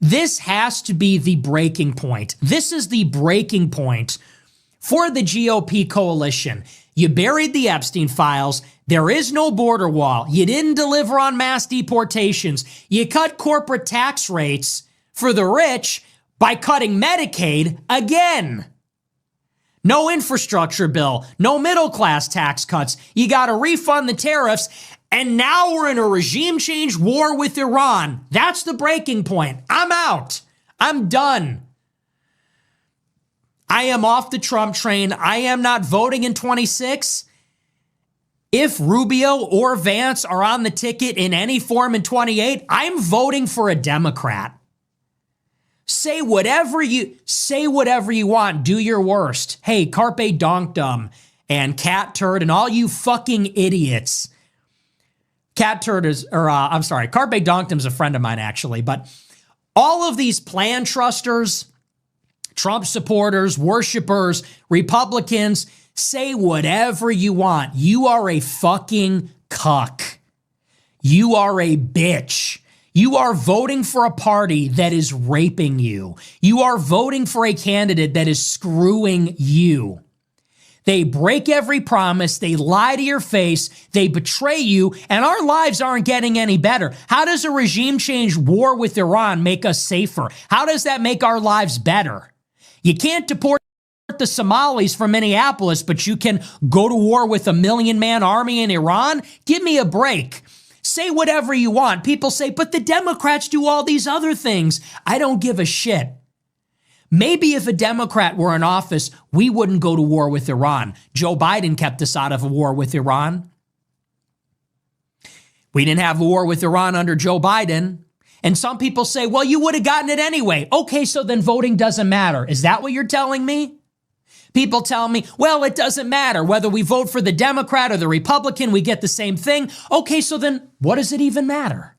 This has to be the breaking point. This is the breaking point for the GOP coalition. You buried the Epstein files. There is no border wall. You didn't deliver on mass deportations. You cut corporate tax rates for the rich by cutting Medicaid again. No infrastructure bill, no middle class tax cuts. You got to refund the tariffs. And now we're in a regime change war with Iran. That's the breaking point. I'm out. I'm done. I am off the Trump train. I am not voting in 26. If Rubio or Vance are on the ticket in any form in 28, I'm voting for a Democrat. Say whatever you want. Do your worst. Hey, Carpe Donkdom and Cat Turd and all you fucking idiots. Carpe Donkdom's a friend of mine, actually. But all of these plan trusters, Trump supporters, worshipers, Republicans, say whatever you want. You are a fucking cuck. You are a bitch. You are voting for a party that is raping you. You are voting for a candidate that is screwing you. They break every promise. They lie to your face. They betray you. And our lives aren't getting any better. How does a regime change war with Iran make us safer? How does that make our lives better? You can't deport the Somalis from Minneapolis, but you can go to war with a 1 million-man army in Iran? Give me a break. Say whatever you want. People say, but the Democrats do all these other things. I don't give a shit. Maybe if a Democrat were in office, we wouldn't go to war with Iran. Joe Biden kept us out of a war with Iran. We didn't have a war with Iran under Joe Biden. And some people say, well, you would have gotten it anyway. Okay, so then voting doesn't matter. Is that what you're telling me? People tell me, well, it doesn't matter. Whether we vote for the Democrat or the Republican, we get the same thing. Okay, so then what does it even matter?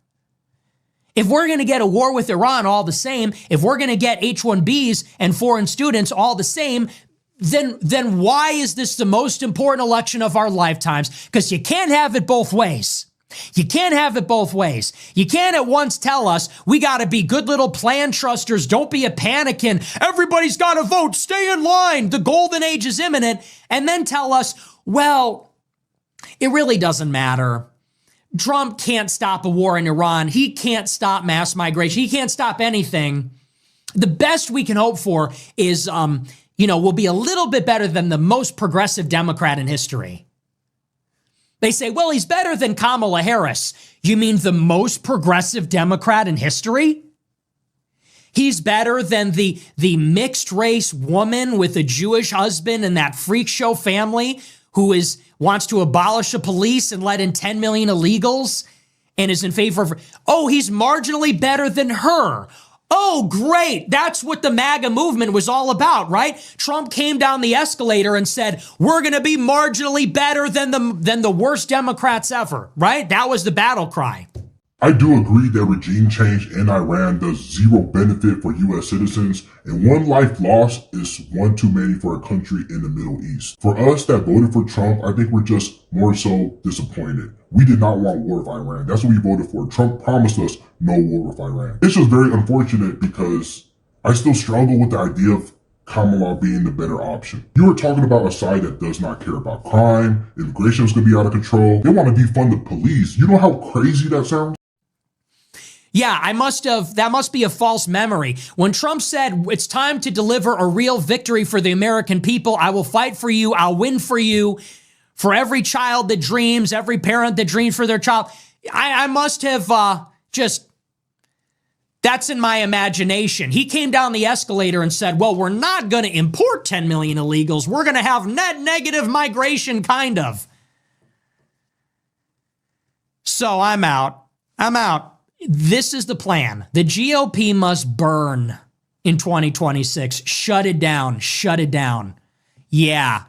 If we're going to get a war with Iran all the same, if we're going to get H-1Bs and foreign students all the same, then why is this the most important election of our lifetimes? Because you can't have it both ways. You can't have it both ways. You can't at once tell us we got to be good little plan trusters. Don't be a panicking. Everybody's got to vote. Stay in line. The golden age is imminent. And then tell us, well, it really doesn't matter. Trump can't stop a war in Iran. He can't stop mass migration. He can't stop anything. The best we can hope for is, we'll be a little bit better than the most progressive Democrat in history. They say, well, he's better than Kamala Harris. You mean the most progressive Democrat in history? He's better than the mixed race woman with a Jewish husband and that freak show family who wants to abolish the police and let in 10 million illegals and is in favor of, he's marginally better than her. Oh, great. That's what the MAGA movement was all about, right? Trump came down the escalator and said, we're going to be marginally better than the worst Democrats ever, right? That was the battle cry. I do agree that regime change in Iran does zero benefit for U.S. citizens, and one life lost is one too many for a country in the Middle East. For us that voted for Trump, I think we're just more so disappointed. We did not want war with Iran. That's what we voted for. Trump promised us no war with Iran. It's just very unfortunate because I still struggle with the idea of Kamala being the better option. You are talking about a side that does not care about crime, immigration is going to be out of control. They want to defund the police. You know how crazy that sounds? Yeah, that must be a false memory. When Trump said, it's time to deliver a real victory for the American people, I will fight for you, I'll win for you, for every child that dreams, every parent that dreams for their child, I must have that's in my imagination. He came down the escalator and said, well, we're not going to import 10 million illegals. We're going to have net negative migration, kind of. So I'm out. This is the plan. The GOP must burn in 2026. Shut it down. Yeah.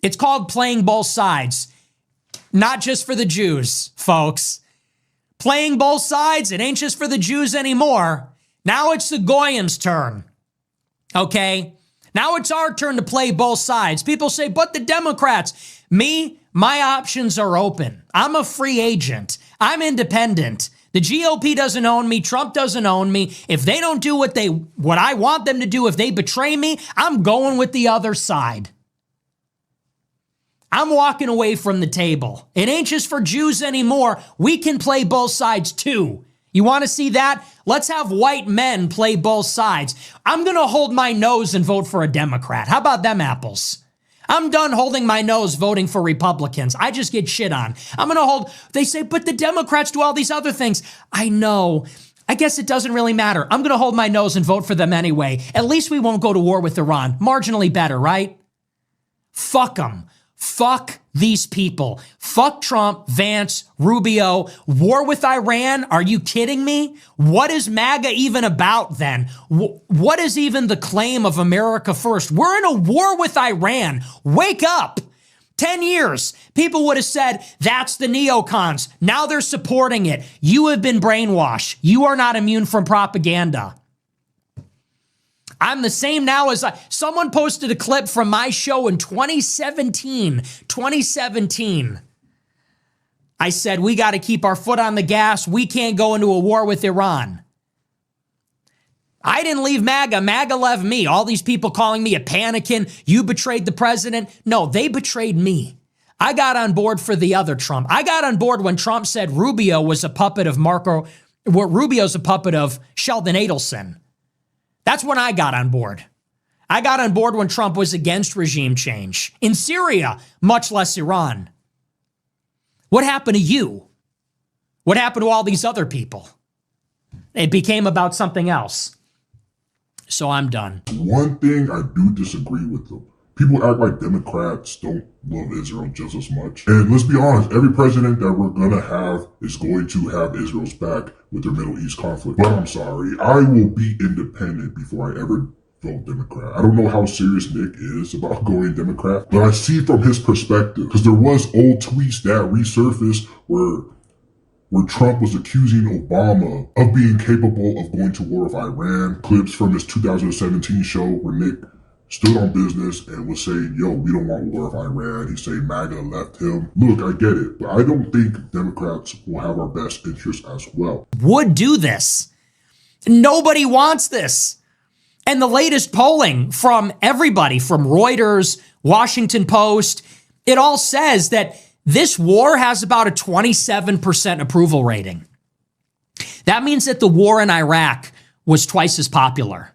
It's called playing both sides. Not just for the Jews, folks. Playing both sides, it ain't just for the Jews anymore. Now it's the Goyim's turn. Okay? Now it's our turn to play both sides. People say, but the Democrats. Me, my options are open. I'm a free agent. I'm independent. The GOP doesn't own me. Trump doesn't own me. If they don't do what I want them to do, if they betray me, I'm going with the other side. I'm walking away from the table. It ain't just for Jews anymore. We can play both sides too. You want to see that? Let's have white men play both sides. I'm going to hold my nose and vote for a Democrat. How about them apples? I'm done holding my nose voting for Republicans. I just get shit on. They say, but the Democrats do all these other things. I know. I guess it doesn't really matter. I'm going to hold my nose and vote for them anyway. At least we won't go to war with Iran. Marginally better, right? Fuck them. Fuck these people. Fuck Trump, Vance, Rubio. War with Iran? Are you kidding me? What is MAGA even about then? What is even the claim of America first? We're in a war with Iran. Wake up. 10 years. People would have said, that's the neocons. Now they're supporting it. You have been brainwashed. You are not immune from propaganda. I'm the same now as someone posted a clip from my show in 2017. I said, we got to keep our foot on the gas. We can't go into a war with Iran. I didn't leave MAGA. MAGA left me. All these people calling me a panikin. You betrayed the president. No, they betrayed me. I got on board for the other Trump. I got on board when Trump said Rubio's a puppet of Sheldon Adelson. That's when I got on board. I got on board when Trump was against regime change in Syria, much less Iran. What happened to you? What happened to all these other people? It became about something else. So I'm done. One thing I do disagree with them. People act like Democrats don't love Israel just as much. And let's be honest, every president that we're gonna have is going to have Israel's back with their Middle East conflict. But I'm sorry, I will be independent before I ever vote Democrat. I don't know how serious Nick is about going Democrat, but I see from his perspective, because there was old tweets that resurfaced where Trump was accusing Obama of being capable of going to war with Iran. Clips from his 2017 show where Nick stood on business and was saying, yo, we don't want war with Iran. He's saying MAGA left him. Look, I get it, but I don't think Democrats will have our best interests as well. Would do this. Nobody wants this. And the latest polling from everybody, from Reuters, Washington Post, it all says that this war has about a 27% approval rating. That means that the war in Iraq was twice as popular.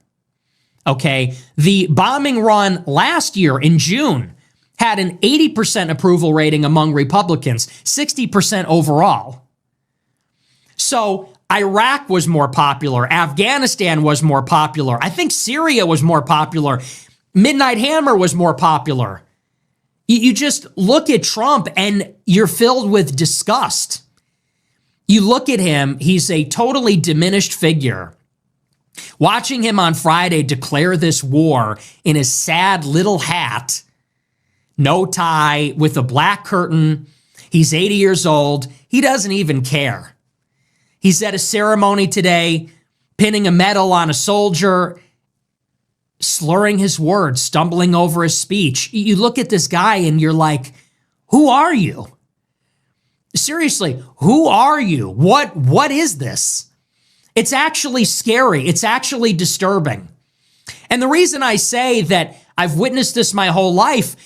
Okay, the bombing run last year in June had an 80% approval rating among Republicans, 60% overall. So Iraq was more popular. Afghanistan was more popular. I think Syria was more popular. Midnight Hammer was more popular. You just look at Trump and you're filled with disgust. You look at him, he's a totally diminished figure. Watching him on Friday declare this war in his sad little hat, no tie, with a black curtain. He's 80 years old. He doesn't even care. He's at a ceremony today, pinning a medal on a soldier, slurring his words, stumbling over his speech. You look at this guy and you're like, who are you? Seriously, who are you? What is this? It's actually scary. It's actually disturbing. And the reason I say that I've witnessed this my whole life,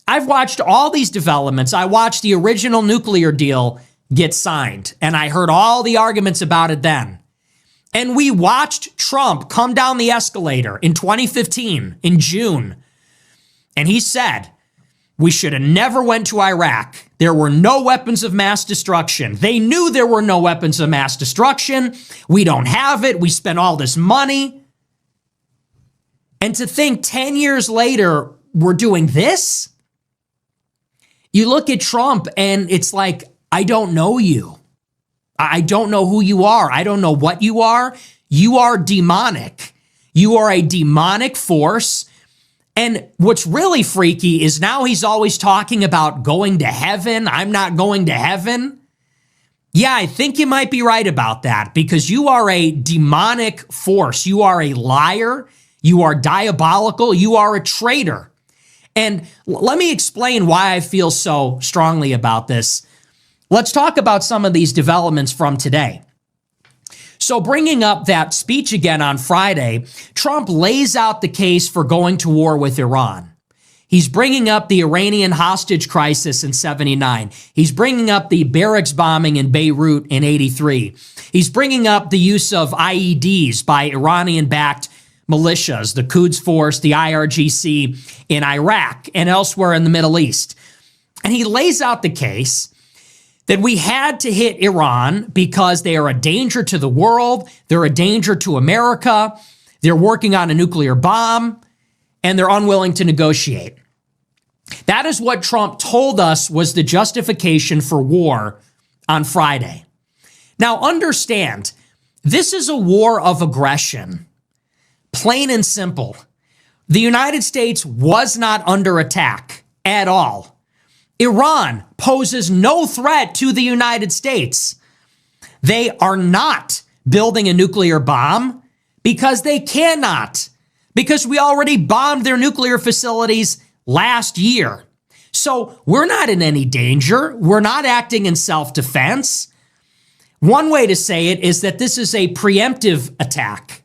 I've watched all these developments. I watched the original nuclear deal get signed, and I heard all the arguments about it then. And we watched Trump come down the escalator in 2015, in June, and he said, we should have never went to Iraq. There were no weapons of mass destruction. They knew there were no weapons of mass destruction. We don't have it. We spent all this money. And to think 10 years later, we're doing this? You look at Trump and it's like, I don't know you. I don't know who you are. I don't know what you are. You are demonic. You are a demonic force. And what's really freaky is now he's always talking about going to heaven. I'm not going to heaven. Yeah, I think you might be right about that because you are a demonic force. You are a liar. You are diabolical. You are a traitor. And let me explain why I feel so strongly about this. Let's talk about some of these developments from today. So bringing up that speech again on Friday, Trump lays out the case for going to war with Iran. He's bringing up the Iranian hostage crisis in 79. He's bringing up the barracks bombing in Beirut in 83. He's bringing up the use of IEDs by Iranian-backed militias, the Quds Force, the IRGC in Iraq and elsewhere in the Middle East. And he lays out the case that we had to hit Iran because they are a danger to the world, they're a danger to America, they're working on a nuclear bomb, and they're unwilling to negotiate. That is what Trump told us was the justification for war on Friday. Now understand, this is a war of aggression. Plain and simple. The United States was not under attack at all. Iran poses no threat to the United States. They are not building a nuclear bomb because they cannot, because we already bombed their nuclear facilities last year. So we're not in any danger. We're not acting in self-defense. One way to say it is that this is a preemptive attack.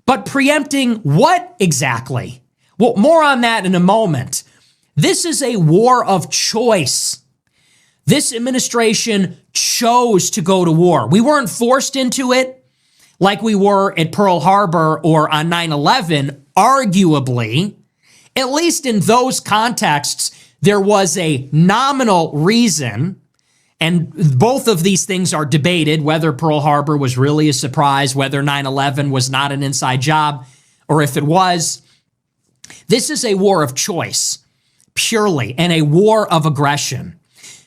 But preempting what exactly? Well, more on that in a moment. This is a war of choice. This administration chose to go to war. We weren't forced into it like we were at Pearl Harbor or on 9/11. Arguably, at least in those contexts, there was a nominal reason, and both of these things are debated, whether Pearl Harbor was really a surprise, whether 9/11 was not an inside job, or if it was. This is a war of choice, purely, and a war of aggression.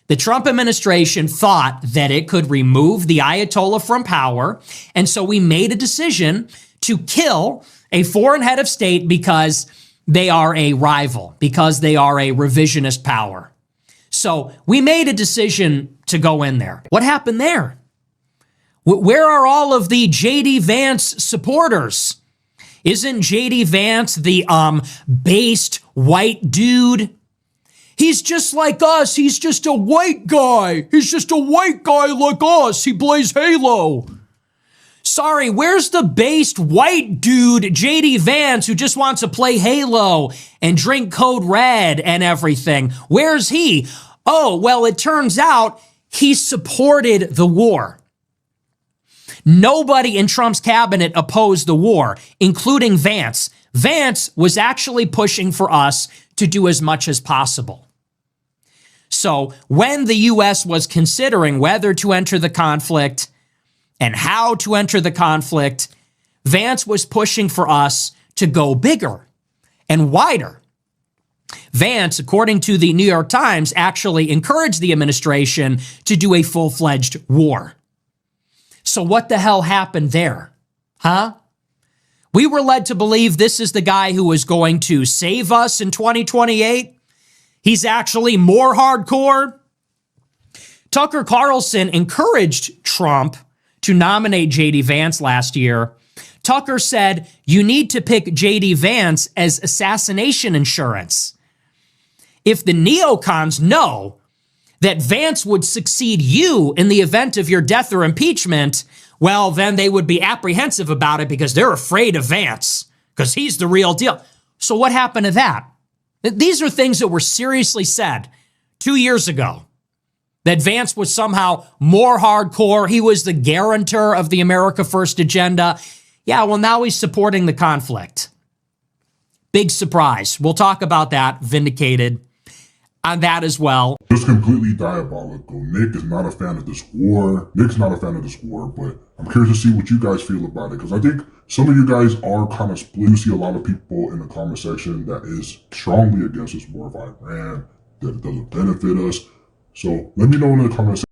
The Trump administration thought that it could remove the Ayatollah from power, and so we made a decision to kill a foreign head of state because they are a rival, because they are a revisionist power. So we made a decision to go in there. What happened there? Where are all of the J.D. Vance supporters? Isn't J.D. Vance the based white dude? He's just like us. He's just a white guy. He's just a white guy like us. He plays Halo. Sorry, where's the based white dude, J.D. Vance, who just wants to play Halo and drink Code Red and everything? Where's he? Oh, well, it turns out he supported the war. Nobody in Trump's cabinet opposed the war, including Vance. Vance was actually pushing for us to do as much as possible. So when the U.S. was considering whether to enter the conflict and how to enter the conflict, Vance was pushing for us to go bigger and wider. Vance, according to the New York Times, actually encouraged the administration to do a full-fledged war. So what the hell happened there? Huh? We were led to believe this is the guy who was going to save us in 2028. He's actually more hardcore. Tucker Carlson encouraged Trump to nominate J.D. Vance last year. Tucker said, you need to pick J.D. Vance as assassination insurance. If the neocons know that Vance would succeed you in the event of your death or impeachment, well, then they would be apprehensive about it because they're afraid of Vance because he's the real deal. So what happened to that? These are things that were seriously said 2 years ago, that Vance was somehow more hardcore. He was the guarantor of the America First agenda. Yeah, well, now he's supporting the conflict. Big surprise. We'll talk about that, vindicated on that as well. Just completely diabolical. Nick is not a fan of this war. Nick's not a fan of this war, but I'm curious to see what you guys feel about it, because I think some of you guys are kind of split. You see a lot of people in the comment section that is strongly against this war of Iran, that it doesn't benefit us. So let me know in the comment section